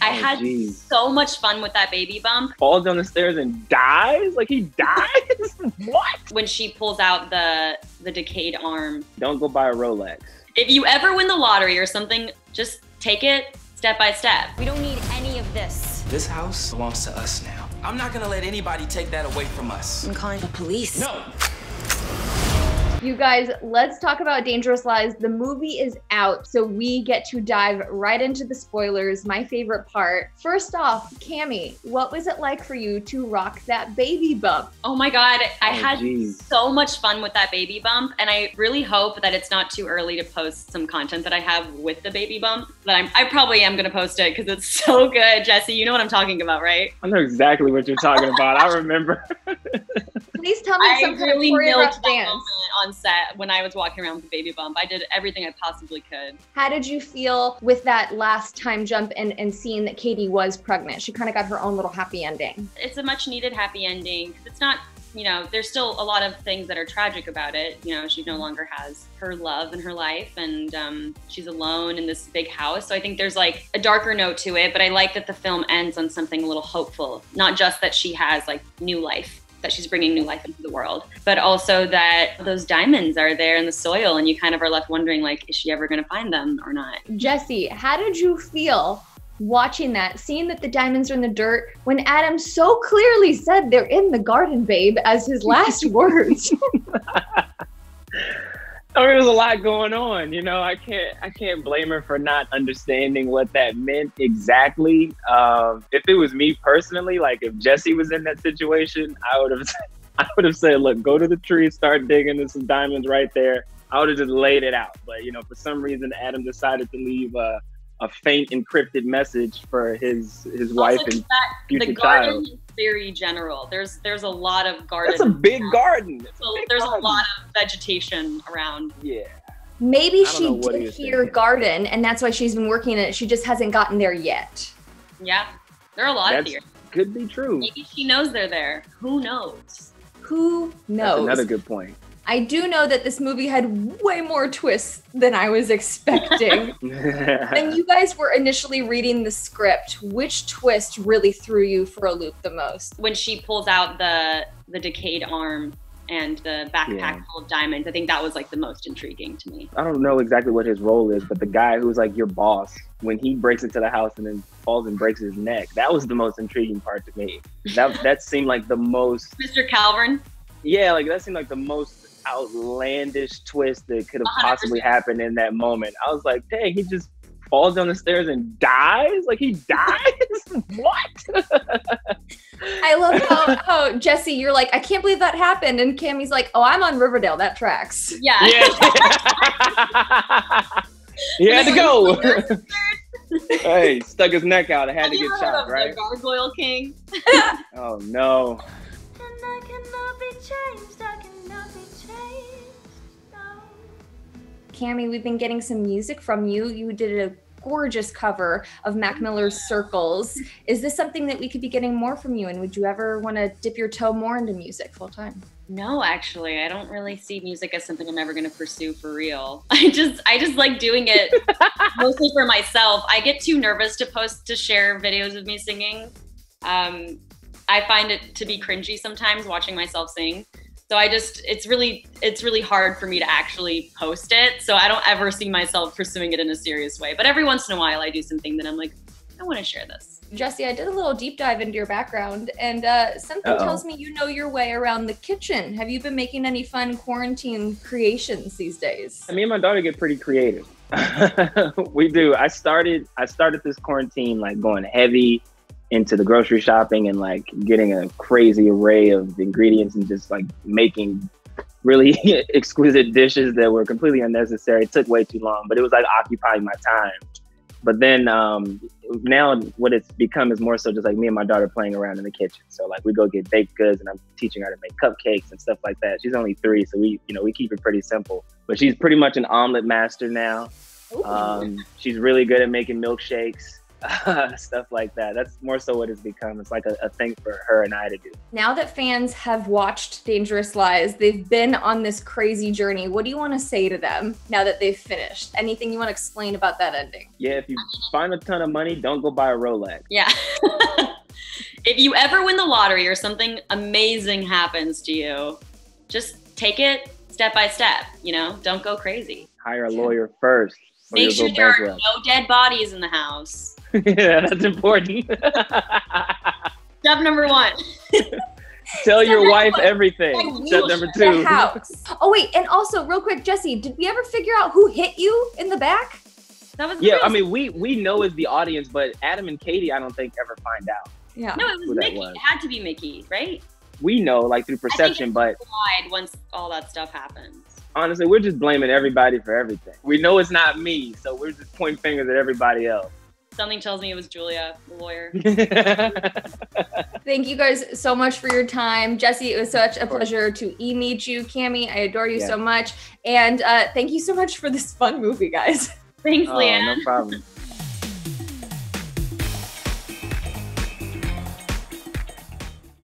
I had so much fun with that baby bump. Falls down the stairs and dies? Like he dies? What? When she pulls out the decayed arm. Don't go buy a Rolex. If you ever win the lottery or something, just take it step by step. We don't need any of this. This house belongs to us now. I'm not gonna let anybody take that away from us. I'm calling the police. No! You guys, let's talk about Dangerous Lies. The movie is out, so we get to dive right into the spoilers, my favorite part. First off, Cammy, what was it like for you to rock that baby bump? Oh my God, I had so much fun with that baby bump, and I really hope that it's not too early to post some content that I have with the baby bump. But I probably am gonna post it because it's so good. Jesse, you know what I'm talking about, right? I know exactly what you're talking about. I remember. Please tell me some kind of choreographed dance. On set when I was walking around with the baby bump. I did everything I possibly could. How did you feel with that last time jump and seeing that Katie was pregnant? She kind of got her own little happy ending. It's a much needed happy ending. It's not, you know, there's still a lot of things that are tragic about it. You know, she no longer has her love in her life, and she's alone in this big house. So I think there's like a darker note to it, but I like that the film ends on something a little hopeful. Not just that she has like new life, that she's bringing new life into the world, but also that those diamonds are there in the soil and you kind of are left wondering, like, is she ever gonna find them or not? Jesse, how did you feel watching that, seeing that the diamonds are in the dirt when Adam so clearly said they're in the garden, babe, as his last words? I mean, there's a lot going on, you know. I can't blame her for not understanding what that meant exactly. If it was me personally, like if Jesse was in that situation, I would have said, look, go to the tree, start digging. There's some diamonds right there. I would have just laid it out. But you know, for some reason, Adam decided to leave a faint encrypted message for his wife and future the garden child. Is very general. There's a lot of garden. That's a big garden. There's a lot of vegetation around. Yeah. Maybe she did hear garden, and that's why she's been working on it. She just hasn't gotten there yet. Yeah, there are a lot of theories. Could be true. Maybe she knows they're there. Who knows? Who knows? That's another good point. I do know that this movie had way more twists than I was expecting. When you guys were initially reading the script, which twist really threw you for a loop the most? When she pulls out the decayed arm and the backpack full of diamonds, I think that was like the most intriguing to me. I don't know exactly what his role is, but the guy who's like your boss, when he breaks into the house and then falls and breaks his neck, that was the most intriguing part to me. That seemed like the most... Mr. Calvin? Yeah, like that seemed like the most outlandish twist that could have possibly happened in that moment. I was like, dang, he just falls down the stairs and dies? Like he dies? What? I love how Jesse, you're like, I can't believe that happened. And Cammy's like, oh, I'm on Riverdale. That tracks. Yeah. He had to go. Hey, stuck his neck out. I had to get chopped, right? The Gargoyle King. Oh, no. I cannot be changed. I cannot be changed. No. Cammy, we've been getting some music from you. You did a gorgeous cover of Mac Miller's Circles. Is this something that we could be getting more from you? And would you ever want to dip your toe more into music full time? No, actually, I don't really see music as something I'm ever going to pursue for real. I just like doing it mostly for myself. I get too nervous to share videos of me singing. I find it to be cringy sometimes watching myself sing. So it's really hard for me to actually post it. So I don't ever see myself pursuing it in a serious way. But every once in a while I do something that I'm like, I want to share this. Jesse, I did a little deep dive into your background, and something tells me you know your way around the kitchen. Have you been making any fun quarantine creations these days? Me and my daughter get pretty creative. We do. I started this quarantine like going heavy into the grocery shopping and like getting a crazy array of ingredients and just like making really exquisite dishes that were completely unnecessary. It took way too long, but it was like occupying my time. But then now what it's become is more so just like me and my daughter playing around in the kitchen. So like we go get baked goods and I'm teaching her to make cupcakes and stuff like that. She's only 3, so we keep it pretty simple. But she's pretty much an omelet master now. She's really good at making milkshakes. stuff like that. That's more so what it's become. It's like a thing for her and I to do. Now that fans have watched Dangerous Lies, they've been on this crazy journey. What do you want to say to them now that they've finished? Anything you want to explain about that ending? Yeah, if you find a ton of money, don't go buy a Rolex. Yeah. If you ever win the lottery or something amazing happens to you, just take it step by step, you know? Don't go crazy. Hire a lawyer first. Make sure there are no dead bodies in the house. Yeah, that's important. Step number 1. Tell your wife everything. Step number 2. The house. Oh wait, and also real quick, Jessie, did we ever figure out who hit you in the back? That was I mean, we know as the audience, but Adam and Katie, I don't think ever find out. Yeah. No, it was Mickey. It had to be Mickey, right? We know, like through perception, but lied once all that stuff happens. Honestly, we're just blaming everybody for everything. We know it's not me, so we're just pointing fingers at everybody else. Something tells me it was Julia, the lawyer. Thank you guys so much for your time. Jessie, it was such a pleasure to meet you. Cami, I adore you so much. And thank you so much for this fun movie, guys. Thanks, Leanne. No problem.